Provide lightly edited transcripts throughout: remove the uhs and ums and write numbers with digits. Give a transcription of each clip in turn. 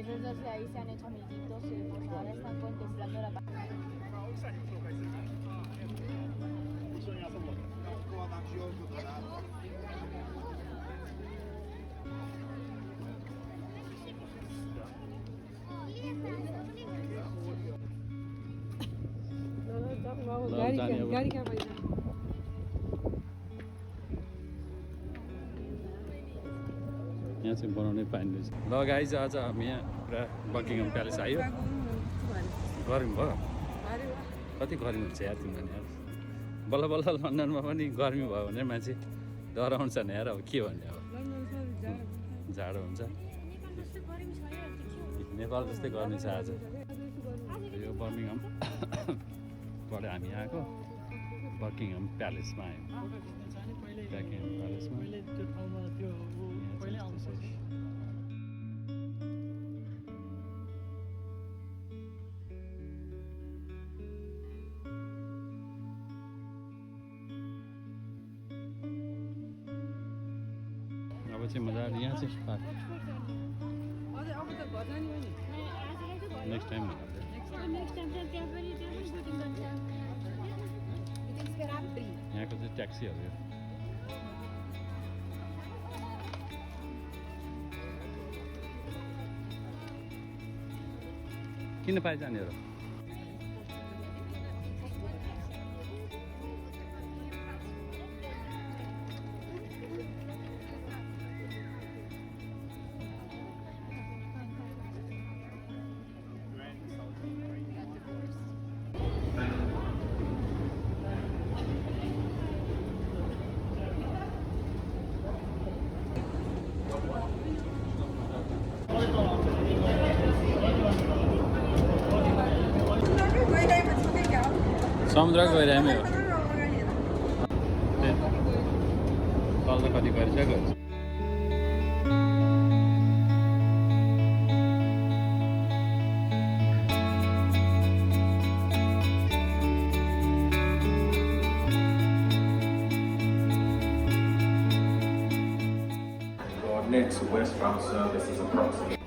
Esos 12 ahí se han hecho amiguitos y pues ahora están contemplando la paz. गाडी कहाँ पाइन्छ यहाँ चाहिँ बनाउनै पाइँदैछ ल गाइज आज हामी यहाँ पुरा बकिङम प्यालेस आयो गर्मी भयो कति गर्मी हुन्छ यार तिमीले यार बल्ल बल्ल लन्डनमा पनि गर्मी भयो भने मान्छे डराउँछ नि यार अब के भन्ने अब जाडो हुन्छ नेपाल जस्तै गर्मी छ आज यो बर्मिङhamबाट हामी आएको बकिङम प्यालेसमा आयौँ बकिङम प्यालेसमा अब चाहिँ मजाले यहाँ चाहिँ नेक्स्ट टाइम यहाँको चाहिँ ट्याक्सीहरू किन पाइजाने हो समुद्र गइरहेमै हो तल त कति गरिसक्यो Coordinates westbound services approximately.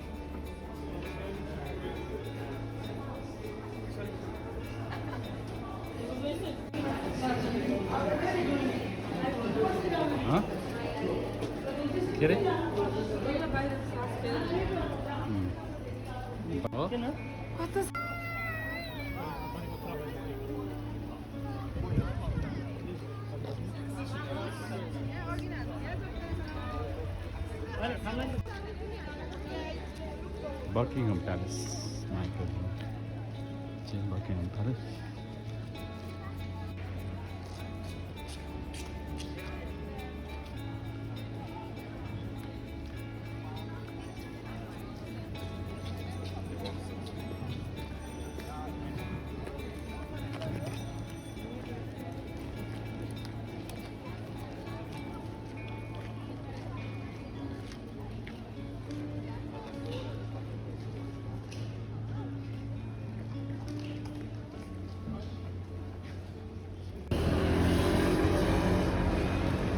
के अरे Buckingham Palace Buckingham Palace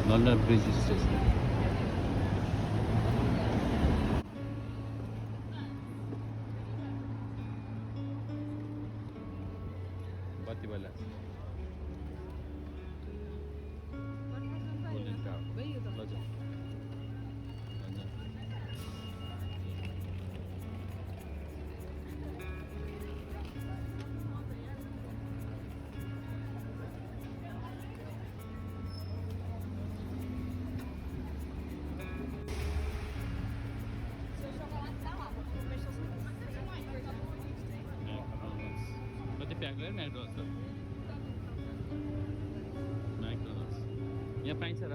London Bridge Station. Bati bala. Golden Tower. Laja. McDonald's. यहाँ पाइन्छ र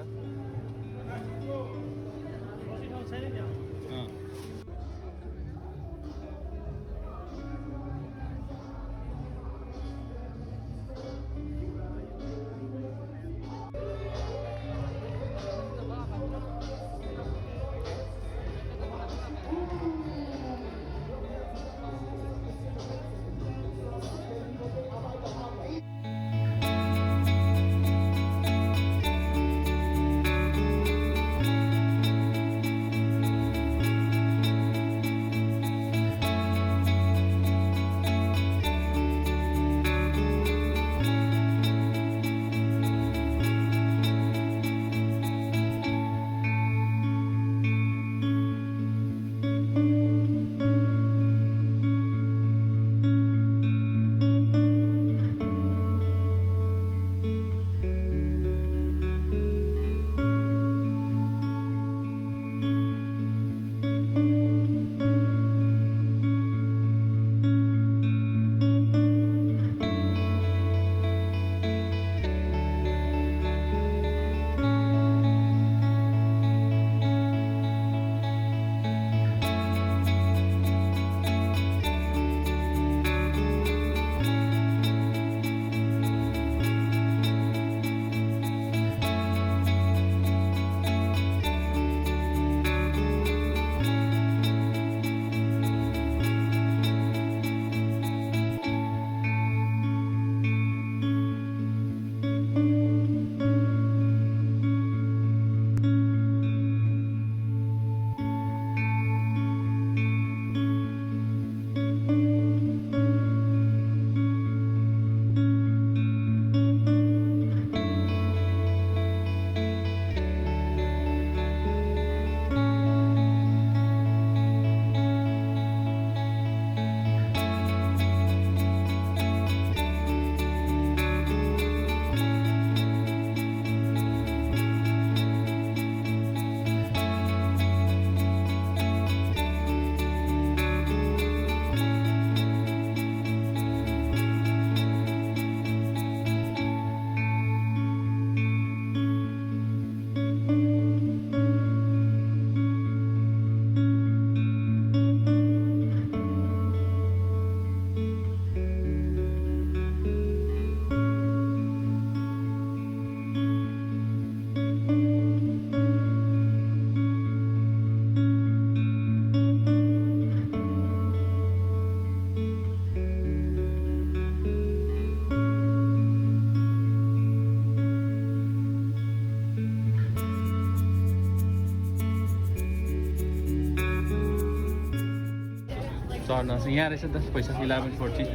नर्स यहाँ रहेछ नि त पैसा 1140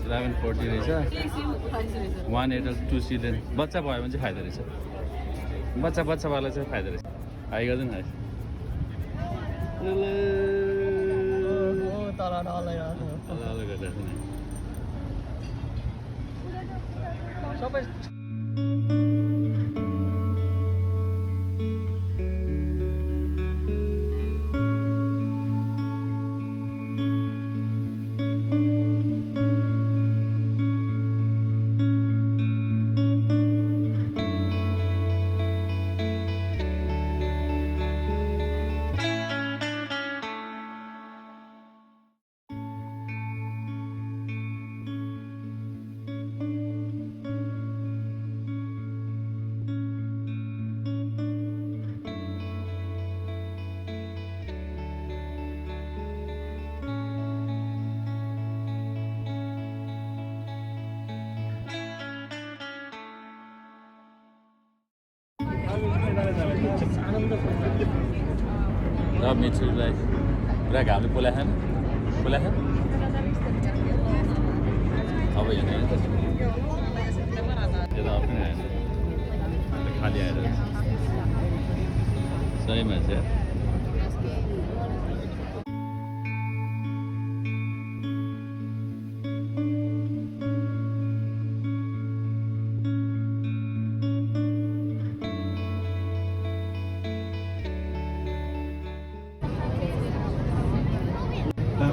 रहेछ 1 adult 2 children बच्चा भयो भने चाहिँ फाइदा रहेछ बच्चावाला चाहिँ फाइदा रहेछ हाई गर्दैन हाई तल गरिरहेछ नि सबै र मिठुलाई पुरा घामले पोलाएन अब हेर्ने यता आफ्नै आएन खाली आएर सही मान्छे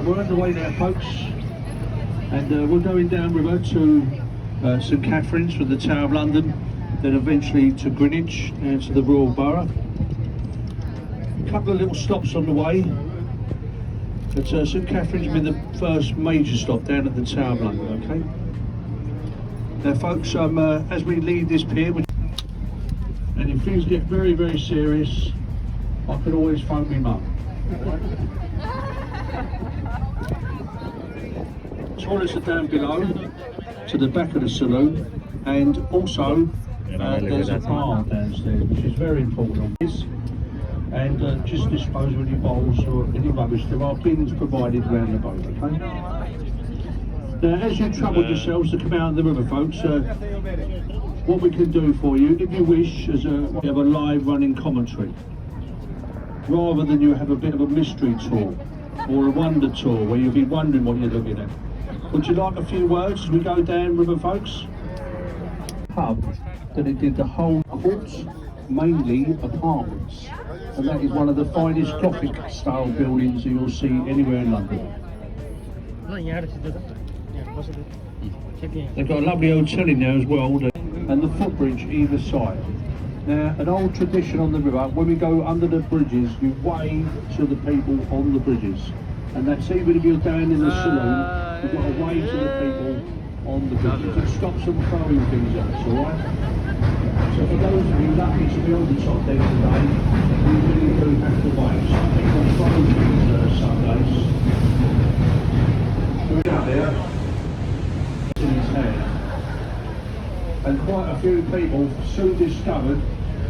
We're underway now, folks, and we're going downriver to St Catherine's from the Tower of London, then eventually to Greenwich and to the Royal Borough. A couple of little stops on the way. But St Catherine's been the first major stop down at the Tower of London, okay? Now, folks, as we leave this pier, and if things get very, very serious, I can always phone me mum. Toilets are down below to the back of the saloon, and also there's a bar downstairs which is very important. And just dispose of any bowls or any rubbish. There are bins provided around the boat, okay? Now, as you trouble yourselves to come out of the river, folks, what we can do for you, if you wish, is we have a live running commentary, rather than you have a bit of a mystery tour or a wonder tour where you'll be wondering what you're looking at. Would you like a few words as we go down river, folks? Pub that it did the whole court, mainly apartments, and that is one of the finest Gothic style buildings that you'll see anywhere in London. They've got a lovely hotel in there as well, and the footbridge either side. Now, an old tradition on the river, when we go under the bridges, you wave to the people on the bridges. And that's even if you're down in the saloon, you've got to wave to the people on the bridges. It stops them throwing things at us, alright? So for those of you lucky to be on the top deck today, we really do have to wave. Some people throw things at us some days. We're out there, in his hand. And quite a few people soon discovered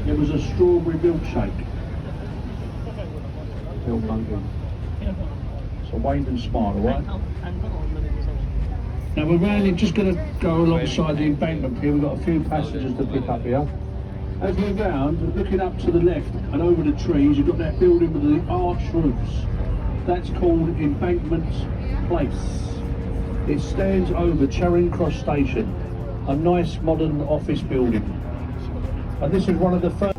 it was a strawberry milkshake. Bill Bunkin. So wave and smile, alright? Now we're really just going to go alongside the embankment here. We've got a few passengers to pick up here. As we're round, looking up to the left and over the trees, you've got that building with the arched roofs. That's called Embankment Place. It stands over Charing Cross Station, a nice modern office building. And this is one of the first.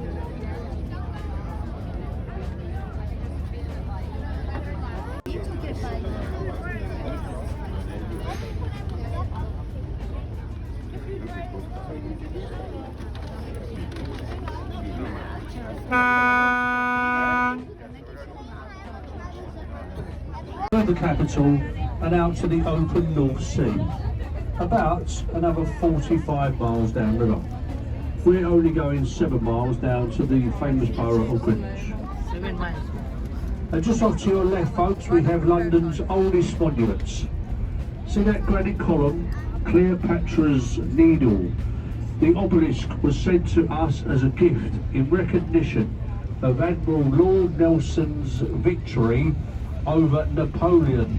The capital and out to the open North Sea, about another 45 miles downriver. We're only going 7 miles down to the famous borough of Greenwich. 7 miles. And just off to your left, folks, we have London's oldest monuments. See that granite column, Cleopatra's Needle? The obelisk was sent to us as a gift in recognition of Admiral Lord Nelson's victory over Napoleon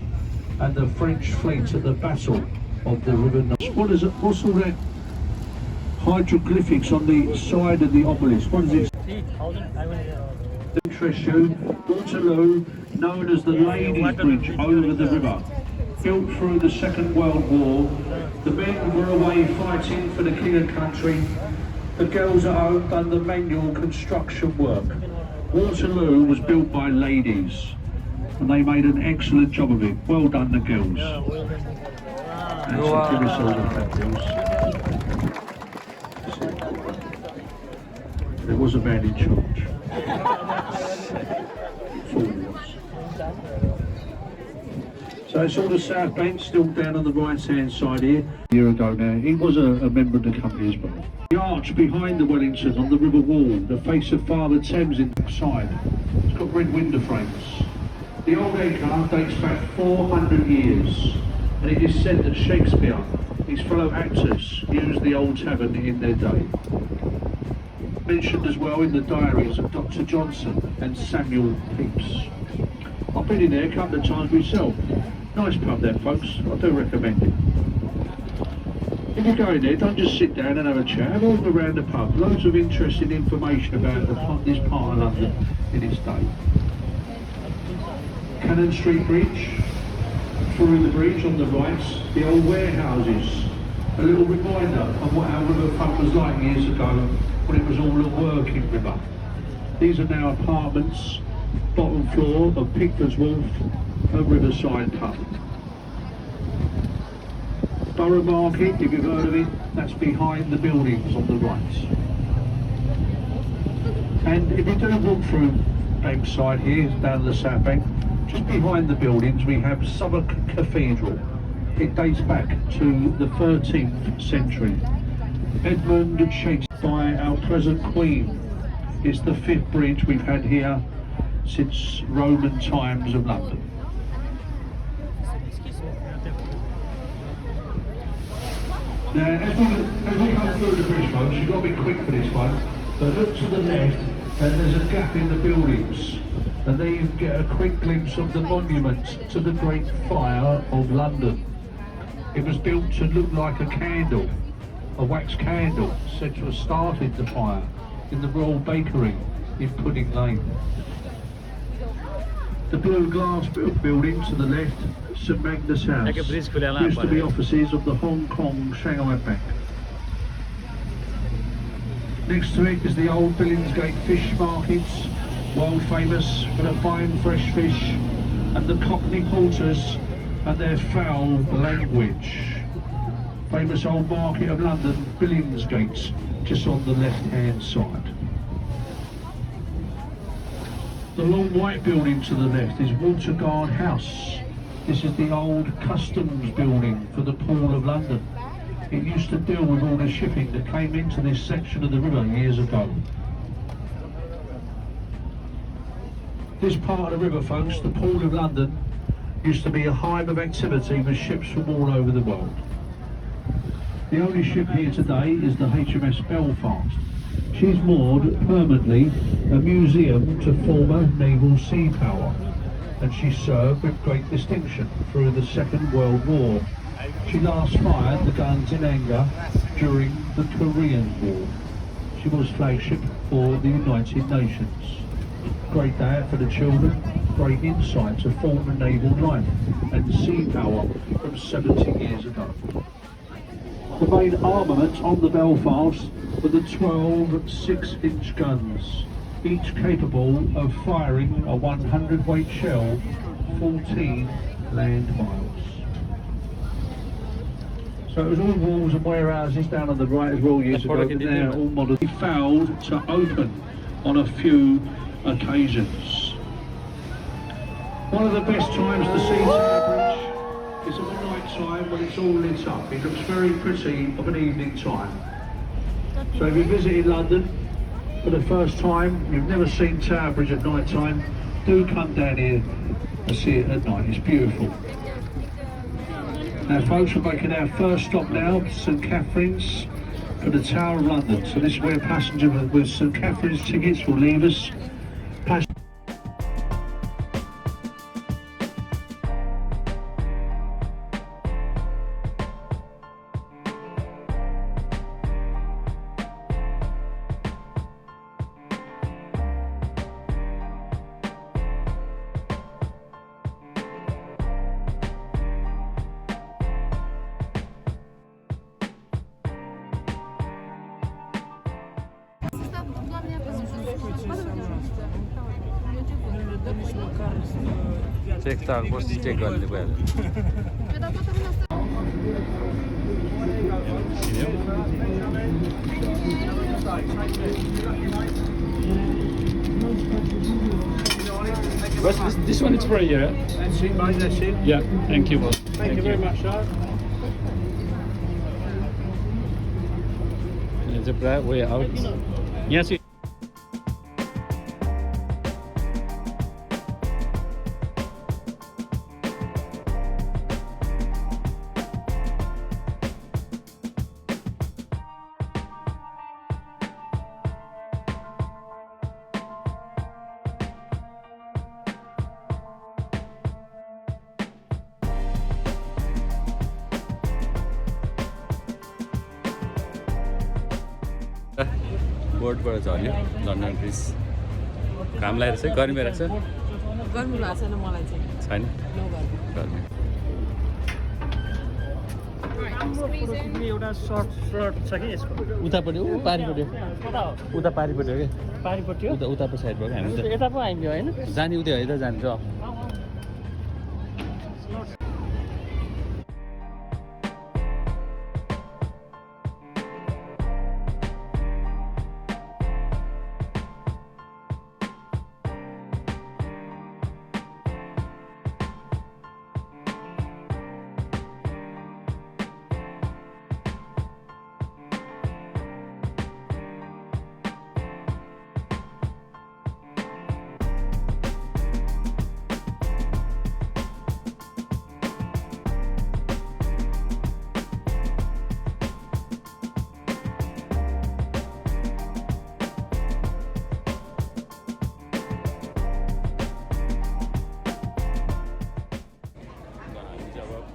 and the French fleet at the battle of the River Nile. What is it? What's all that hieroglyphics on the side of the obelisk? What is it? 3,500. Interest you, Waterloo, known as the Ladies' Bridge over the river. Built through the Second World War, the men were away fighting for the king and country. The girls at home done the manual construction work. Waterloo was built by ladies, and they made an excellent job of it. Well done, the girls. That's a give us all of that, girls. There was a man in charge. So it's all the South Bank, still down on the right hand side here. A year ago now, he was a member of the company as well. The arch behind the Wellington on the river wall, the face of Father Thames in the side. It's got red window frames. The old acre dates back 400 years, and it is said that Shakespeare, his fellow actors, used the old tavern in their day. Mentioned as well in the diaries of Dr. Johnson and Samuel Pepys. I've been in there a couple of times myself. Nice pub there, folks. I do recommend it. If you go in there, don't just sit down and have a chat. Have a look around the pub. Loads of interesting information about this part of London in its day. Cannon Street Bridge. Through the bridge on the right, the old warehouses. A little reminder of what our riverfront was like years ago when it was all a working river. These are now apartments. Bottom floor of Pickford's Wharf, a riverside pub. Borough Market, if you've heard of it, that's behind the buildings on the right. And if you do walk through Bankside here, down the South Bank, just behind the buildings we have Southwark Cathedral. It dates back to the 13th century. Edmund Shakespeare by our present Queen. It's the 5th bridge we've had here since Roman times of London. Now, as we come through the bridge, folks, you've got to be quick for this one, but look to the left and there's a gap in the buildings, and there you get a quick glimpse of the monument to the Great Fire of London. It was built to look like a candle, a wax candle, said to have started the fire in the Royal Bakery in Pudding Lane. The blue glass building to the left, St Magnus House, used to be offices of the Hong Kong Shanghai Bank. Next to it is the old Billingsgate Fish Markets, world famous for the fine fresh fish, and the Cockney porters and their foul language. Famous old market of London, Billingsgate, just on the left hand side. The long white building to the left is Waterguard House. This is the old customs building for the Port of London. It used to deal with all the shipping that came into this section of the river years ago. This part of the river, folks, the Port of London, used to be a hive of activity with ships from all over the world. The only ship here today is the HMS Belfast. She's moored permanently a museum to former naval sea power, and she served with great distinction through the Second World War. She last fired the guns in anger during the Korean War. She was flagship for the United Nations. Great day out for the children, great insight to former naval life and sea power from 70 years ago. The main armament on the Belfast were the 12 6-inch guns, each capable of firing a 100-weight shell 14 land miles. So it was all walls and warehouses down on the right as well years ago, but now all modern. We failed to open on a few occasions. One of the best times to see Tower Bridge is at the night time when it's all lit up. It looks very pretty of an evening time. So if you're visiting London for the first time, you've never seen Tower Bridge at night time, do come down here and see it at night. It's beautiful. Now folks, we're making our first stop now, St Catherine's for the Tower of London. So this is where a passenger with St Catherine's tickets will leave us. Check त कस्तो check गर्ने भइहाल्यो This one is for a year. That's it, mate, that's it. Yeah, thank you, boss. Thank you very much, sir. It's a bright way out. Yes. बोर्डबाट झऱ्यो London bridge घाम लागेको छ गर्मी रहेछ गर्मी भएको छैन मलाई चाहिँ छैन गर्मी एउटा सर्ट छ कि यसको उतापट्टि पारिपट्टि उता पारिपट्टि हो कि पारिपट्टि उता उतापट्टि साइड भएको हामी त यता पो आइदियो होइन जाने उतै है त जान्छ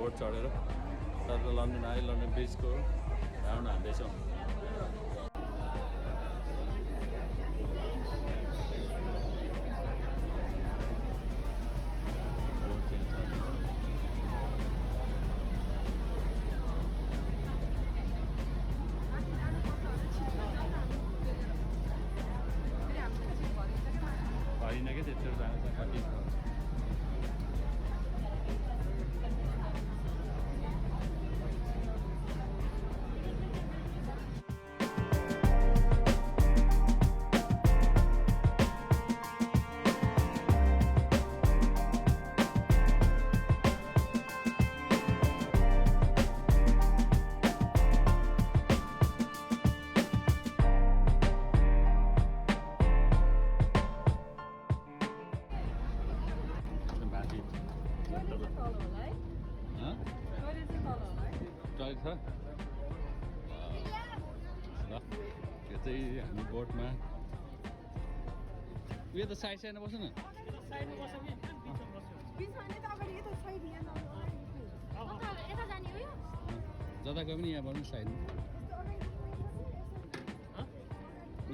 बोट चढेर तर लन्डन आयो लन्डन ब्रिजको राउन्ड हान्दैछौँ भरिन क्या त्यत्रो जानु छ कति टोइलेट छ ल यो चाहिँ हामी बोटमा उयो त साइड साइडमा बस्नु न जता गयो पनि यहाँ बस्नु साइडमा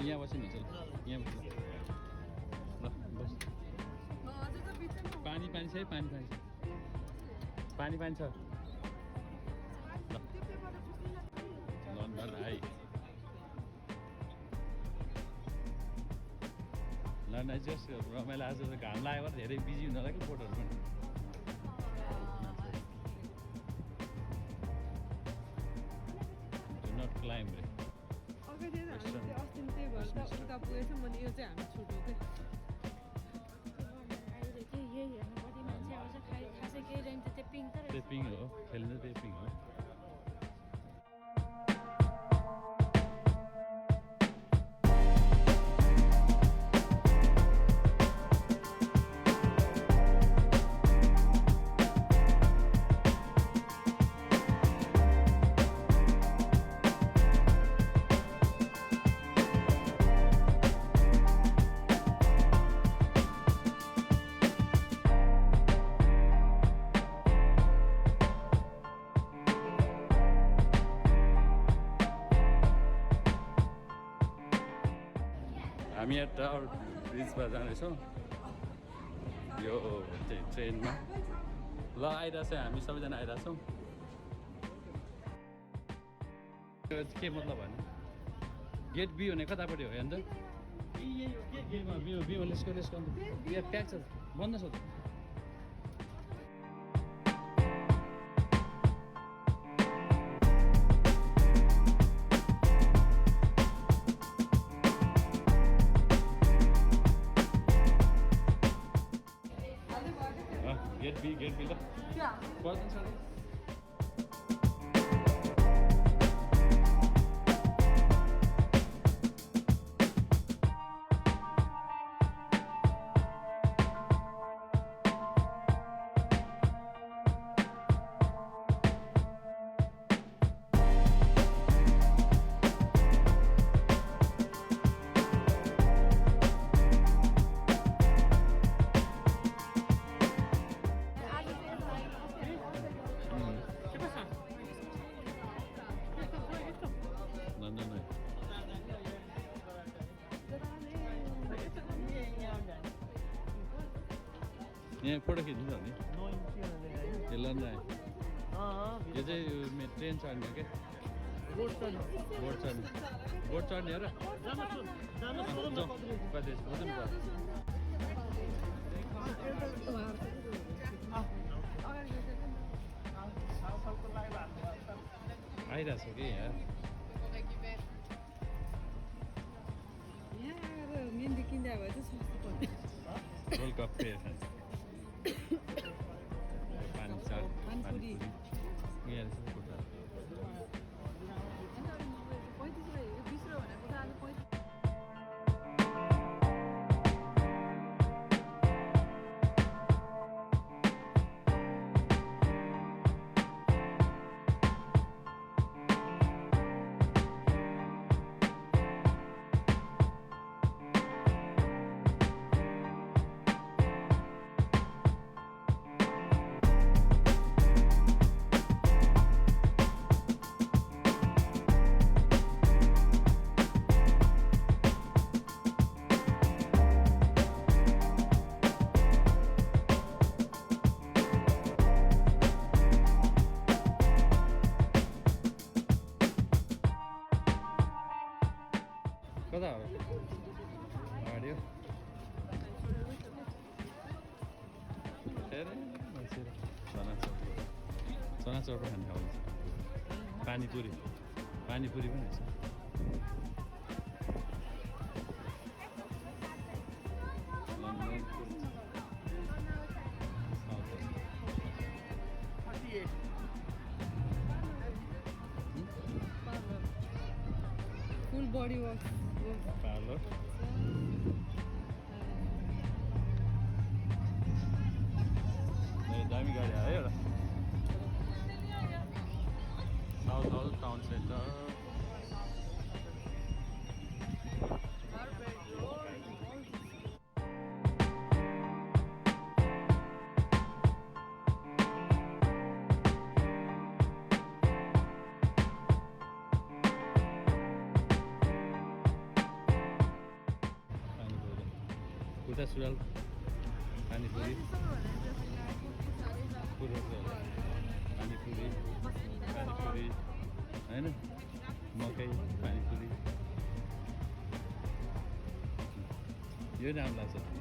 यहाँ बस्यो नि हुन्छ यहाँ बस्नु ल बस पानी पानी छ है पानी पानी छ पानी पानी छ लन्डन आइ लन्डन जस्ट रमाइलो आज त घाम लाग्यो धेरै बिजी हुन लाग्यो फोटोहरू पनि डु नट क्लाइम्ब रे टेपिङ हो खेल्नु टेपिङ हो हामी यहाँ टावर ब्रिजमा जाँदैछौँ यो ट्रेनमा ल आइरहेछ हामी सबैजना आइरहेछौँ के मतलब होइन गेट बी भने कतापट्टि हो अन्त बिमा लेसको यहाँ प्याक छ बन्द छ त गेट बी ल पर्दैन छ यहाँ फोटो खिच्नु छ नि यसलाई नि यो चाहिँ ट्रेन चढ्ने क्या बोट चढ्ने हो र कति आइरहेको छ कि यहाँ मेहन्दी किन्दा भए चाहिँ सस्तो पर्छ गोलगप्पे पानी चाट पानीपुरी यहाँ रहेछ खुट्टा 35 भनेको त आज 35 कता हो अगाडि हो मान्छे चना चौर खाने ठाउँ पानीपुरी पनि रहेछ full body work parlor दामी गाडी आयो एउटा साउथ हल टाउन सेन्टर कुर्ता सुरुवाल पानीपुरी पानीपुरी होइन मकै पानीपुरी यो राम्रो लाग्छ